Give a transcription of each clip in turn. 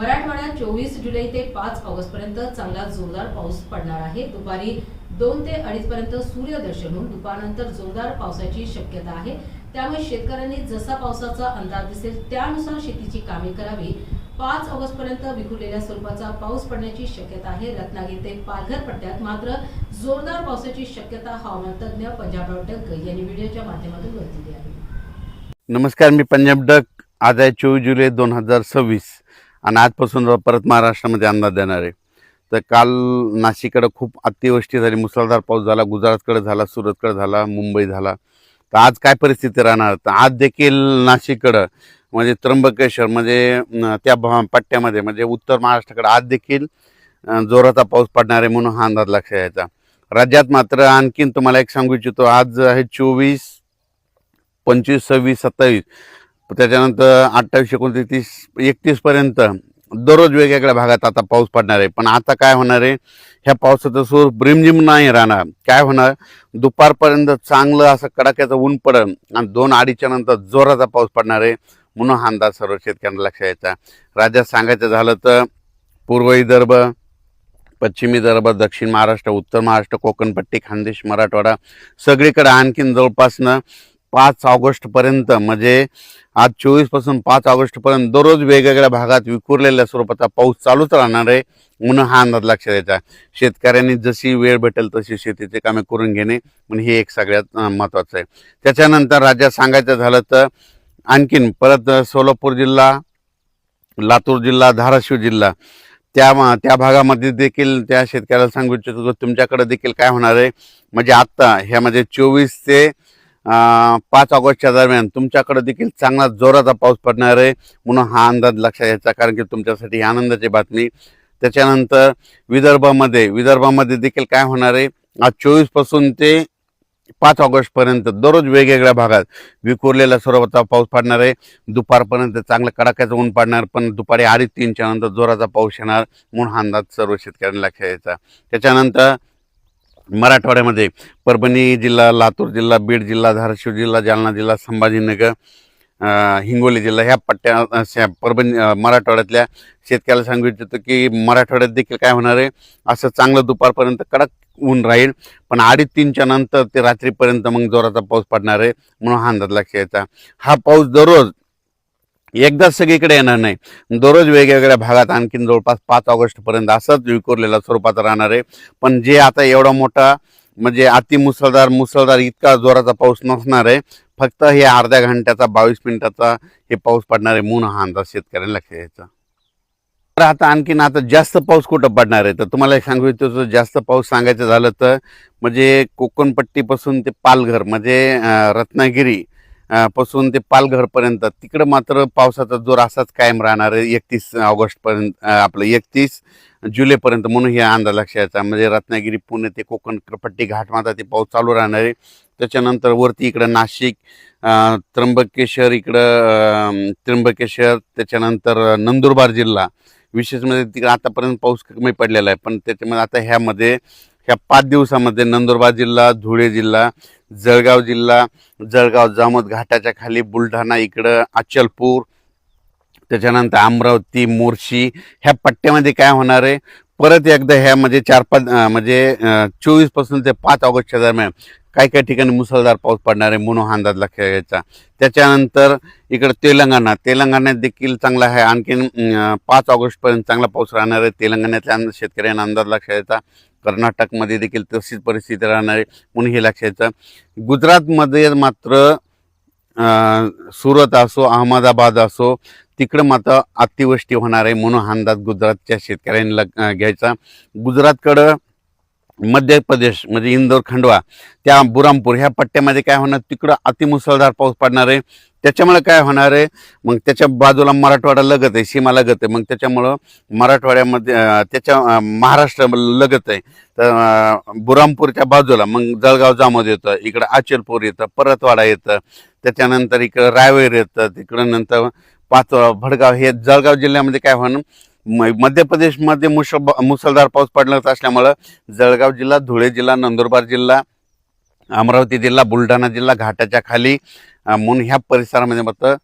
मराठवाड्यात 24 जुलै ते 5 ऑगस्ट पर्यंत चांगला जोरदार पाऊस पडणार आहे। दुपारी 2 ते 2:30 पर्यंत सूर्यदर्शन होऊन दुपारनंतर जोरदार पावसाची शक्यता आहे। त्यामुळे शेतकऱ्यांनी जसा पावसाचा अंदाज दिसेल त्यानुसार शेतीची कामे करावी। 5 ऑगस्ट पर्यंत विखुरलेल्या स्वरूपाचा पाऊस पडण्याची शक्यता आहे। रत्नागिरी ते पालघर पट्ट्यात मात्र जोरदार पावसाची शक्यता हवामान तज्ञ पंजाबराव डक यांनी व्हिडिओच्या माध्यमातून वर्तवली आहे। नमस्कार, मी पंजाब डक। आज आहे 24 जुलै 2026 आणि आजपासून परत महाराष्ट्रामध्ये अंदाज देणार आहे। तर काल नाशिककडे खूप अतिवृष्टी झाली, मुसळधार पाऊस झाला, गुजरातकडे झाला, सुरतकडे झाला, मुंबई झाला। तर आज काय परिस्थिती राहणार? तर आज देखील नाशिककडे म्हणजे त्र्यंबकेश्वर म्हणजे त्या पट्ट्यामध्ये म्हणजे उत्तर महाराष्ट्राकडे आज देखील जोराचा पाऊस पडणार आहे म्हणून हा अंदाज लक्षात यायचा। राज्यात मात्र आणखीन तुम्हाला एक सांगू इच्छितो, आज आहे 24, 25, 26, 27, त्याच्यानंतर 28, 29, 31 पर्यंत दररोज वेगवेगळ्या भागात आता पाऊस पडणार आहे। पण आता काय होणार आहे, ह्या पावसाचं स्वरूप रिमझिम नाही राहणार। काय होणार, दुपारपर्यंत चांगलं असं कडाक्याचं ऊन पडेल आणि 2-2:30च्या नंतर जोराचा पाऊस पडणार आहे म्हणून हा अंदाज सर्व शेतकऱ्यांना लक्षात यायचा। राज्यात सांगायचं झालं तर पूर्व विदर्भ, पश्चिम विदर्भ, दक्षिण महाराष्ट्र, उत्तर महाराष्ट्र, कोकणपट्टी, खानदेश, मराठवाडा सगळीकडे आणखीन जवळपासनं 5 ऑगस्ट पर्यंत म्हणजे आज 24 पासून 5 ऑगस्ट पर्यंत दररोज वेगवेगळ्या भागात विखुरलेल्या स्वरूपाचा पाऊस चालूच राहणार आहे म्हणून हा अंदाज लक्षात यायचा। शेतकऱ्यांनी जशी वेळ भेटेल तशी शेतीचे कामे करून घेणे म्हणजे हे एक सगळ्यात महत्त्वाचं आहे। त्याच्यानंतर राज्यात सांगायचं झालं तर आणखीन परत सोलापूर जिल्हा, लातूर जिल्हा, धाराशिव जिल्हा त्या भागामध्ये देखील त्या शेतकऱ्याला सांगू इच्छितो तुमच्याकडे देखील काय होणार आहे म्हणजे आत्ता ह्यामध्ये 24 ते 5 ऑगस्टच्या दरम्यान तुमच्याकडे देखील चांगला जोराचा पाऊस पडणार आहे म्हणून हा अंदाज लक्षात यायचा, कारण की तुमच्यासाठी ही आनंदाची बातमी। त्याच्यानंतर विदर्भामध्ये देखील काय होणार आहे, आज 24 पासून ते 5 ऑगस्ट पर्यंत दररोज वेगवेगळ्या भागात विखुरलेल्या स्वरूपाचा पाऊस पडणार आहे। दुपारपर्यंत चांगलं कडाक्याचं ऊन पडणार, पण दुपारी 2:30-3च्या नंतर जोराचा पाऊस येणार म्हणून हा अंदाज सर्व शेतकऱ्यांना लक्षात यायचा। त्याच्यानंतर मराठवाड्यामध्ये परभणी जिल्हा, लातूर जिल्हा, बीड जिल्हा, धाराशिव जिल्हा, जालना जिल्हा, संभाजीनगर, हिंगोली जिल्हा ह्या पट्ट्या मराठवाड्यातल्या शेतकऱ्याला सांगू इच्छितो की मराठवाड्यात देखील काय होणार आहे, असं चांगलं दुपारपर्यंत कडक ऊन राहील, पण 2:30-3च्या नंतर ते रात्रीपर्यंत मग जोराचा पाऊस पडणार आहे म्हणून हा अंदाज लक्षात यायचा। हा पाऊस दररोज एकदाच सगळीकडे येणार नाही, दररोज वेगवेगळ्या भागात आणखीन जवळपास 5 ऑगस्ट पर्यंत असंच विखुरलेल्या स्वरूपात राहणार आहे। पण जे आता एवढा मोठा म्हणजे मुसळधार इतका जोराचा पाऊस नसणार आहे, फक्त हे अर्ध्या घंट्याचा 22 मिनिटाचा हे पाऊस पडणार आहे म्हणून हा अंदाज शेतकऱ्यांना लक्षात यायचा। तर आता जास्त पाऊस कुठं पडणार आहे तर तुम्हाला एक सांगू इच्छितो, जास्त पाऊस सांगायचं झालं तर म्हणजे कोकणपट्टीपासून ते पालघर म्हणजे रत्नागिरी पासून ते पालघरपर्यंत तिकडं मात्र पावसाचा जोर असाच कायम राहणार आहे 31 ऑगस्ट पर्यंत, आपलं 31 जुलैपर्यंत म्हणून हे अंदाज लक्षात यायचा। म्हणजे रत्नागिरी, पुणे ते कोकणपट्टी घाटमाता ते पाऊस चालू राहणार आहे। त्याच्यानंतर वरती इकडं नाशिक, त्र्यंबकेश्वर, त्याच्यानंतर नंदुरबार जिल्हा विशेष म्हणजे तिकडे आतापर्यंत पाऊस कमी पडलेला आहे, पण त्याच्यामध्ये आता ह्या 5 दिवसामध्ये नंदुरबार जिल्हा, धुळे जिल्हा, जळगाव जामोद घाटाच्या खाली, बुलढाणा इकडं, अचलपूर, त्याच्यानंतर अमरावती, मोर्शी ह्या पट्ट्यामध्ये काय होणार आहे, परत एकदा ह्यामध्ये 4-5 म्हणजे 24 पासून ते 5 ऑगस्टच्या दरम्यान काही ठिकाणी मुसळधार पाऊस पडणार आहे म्हणून हा अंदाज लक्षात घ्यायचा। त्याच्यानंतर इकडं तेलंगणात देखील चांगला आहे, आणखीन 5 ऑगस्टपर्यंत चांगला पाऊस राहणार आहे। तेलंगणातल्या शेतकऱ्यांना अंदाज लक्षात घ्यायचा। कर्नाटकमध्ये देखील तशीच परिस्थिती राहणार आहे म्हणून हे लक्षात यायचं। गुजरातमध्ये मात्र सुरत असो, अहमदाबाद असो तिकडं मात्र अतिवृष्टी होणार आहे म्हणून हा अंदाज गुजरातच्या शेतकऱ्यांनी घ्यायचा। गुजरातकडं मध्य प्रदेश म्हणजे इंदोर, खंडवा, त्या बुरामपूर ह्या पट्ट्यामध्ये काय होणार, तिकडं अतिमुसळधार पाऊस पडणार आहे। त्याच्यामुळे काय होणार आहे, मग त्याच्या बाजूला मराठवाडा लगत आहे, सीमा लगत आहे, मग त्याच्यामुळं मराठवाड्यामध्ये त्याच्या महाराष्ट्र लगत आहे, तर बुरामपूरच्या बाजूला मग जळगाव जामोद येतं, इकडं अचलपूर येतं, परतवाडा येतं, त्याच्यानंतर इकडं रायवेर येतं, तिकडं नंतर पाचोळा, भडगाव हे जळगाव जिल्ह्यामध्ये काय होणार, मध्य प्रदेशमध्ये मुसळधार पाऊस पडणार असल्यामुळं जळगाव जिल्हा, धुळे जिल्हा, नंदुरबार जिल्हा, अमरावती जिल्हा, बुलढाणा जिल्हा घाटाच्या खाली म्हणून ह्या परिसरामध्ये मात्र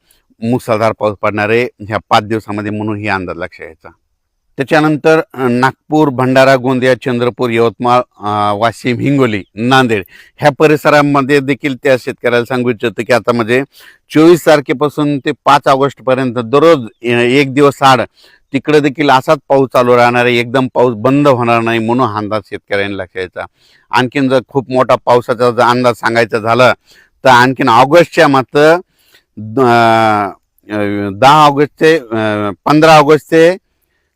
मुसळधार पाऊस पडणार आहे ह्या 5 दिवसामध्ये म्हणून ही अंदाज लक्षात यायचा. त्याच्यानंतर नागपूर, भंडारा, गोंदिया, चंद्रपूर, यवतमाळ, वाशिम, हिंगोली, नांदेड ह्या परिसरामध्ये देखील त्या शेतकऱ्याला सांगू इच्छितो की आता म्हणजे 24 तारखेपासून ते 5 ऑगस्टपर्यंत दररोज एक दिवस आड तिकडे देखील असाच पाऊस चालू राहणार आहे. एकदम पाऊस बंद होणार नाही म्हणून हा अंदाज शेतकऱ्यांनी लक्षात यायचा. आणखीन जर खूप मोठा पावसाचा जर अंदाज सांगायचा झाला तर आणखीन ऑगस्टच्या मात्र 10 ऑगस्ट ते 15 ऑगस्ट ते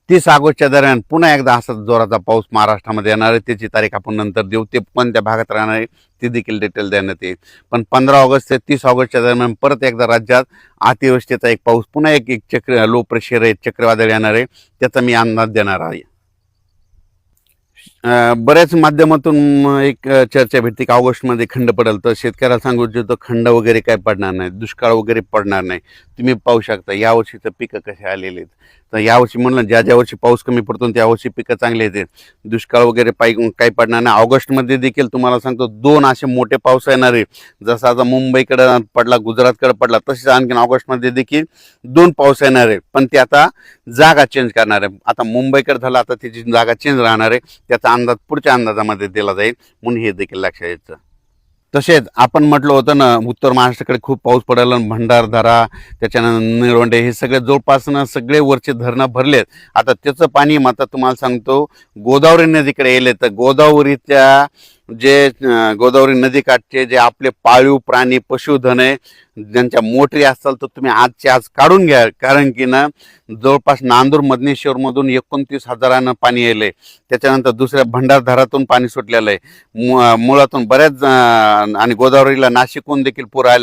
30 ऑगस्टच्या दरम्यान पुन्हा एकदा असा जोराचा पाऊस महाराष्ट्रामध्ये येणार आहे. त्याची तारीख आपण नंतर देऊ. ते पण त्या भागात राहणार आहे ते देखील डिटेल देण्यात येईल. पण 15 ऑगस्ट ते 30 ऑगस्टच्या दरम्यान परत एकदा राज्यात अतिवृष्टीचा एक पाऊस पुन्हा एक चक्र लो प्रेशर आहे चक्रवादळ येणार आहे त्याचा मी अंदाज देणार आहे. बऱ्याच माध्यमातून एक चर्चा भेटते की ऑगस्टमध्ये खंड पडेल. तर शेतकऱ्याला सांगू इच्छितो खंड वगैरे काय पडणार नाही, दुष्काळ वगैरे पडणार नाही. तुम्ही पाहू शकता यावर्षीचं पिकं कसे आलेले आहेत. तर यावर्षी म्हणलं ज्या वर्षी पाऊस कमी पडतो त्यावर्षी पिकं चांगले येते. दुष्काळ वगैरे काही पडणार नाही. ऑगस्टमध्ये देखील तुम्हाला सांगतो 2 असे मोठे पाऊस येणार आहे. जसा आता मुंबईकडे पडला, गुजरातकडे पडला, तसेच आणखीन ऑगस्टमध्ये देखील 2 पाऊस येणार आहे. पण ते आता जागा चेंज करणार आहे. आता मुंबईकडे झाला आता त्याची जागा चेंज राहणार आहे. त्याचा अंदाज पुढच्या अंदाजामध्ये दिला जाईल म्हणून हे देखील लक्षात यायचं. तसेच आपण म्हटलं होतं ना उत्तर महाराष्ट्राकडे खूप पाऊस पडायला, भंडारदरा त्याच्यानंतर निळवंडे हे सगळे जवळपास सगळे वरचे धरणं भरलेत. आता त्याचं पाणी मात्र तुम्हाला सांगतो गोदावरी नदीकडे येले. तर गोदावरीच्या गोदावरी नदीकाठचे जे आपले पाळीव प्राणी पशुधन आहे ज्यांच्या मोटरी असतात तर तुम्ही आजच्या आज काढून घ्या. कारण की जवळपास नांदूर मधनेश्वर मधून 29,000 पाणी येले. त्याच्यानंतर दुसऱ्या भंडारदरातून पाणी सुटलेलं आहे. मुळातून बऱ्याच आणि गोदावरीला नाशिकहून देखील पूर आले.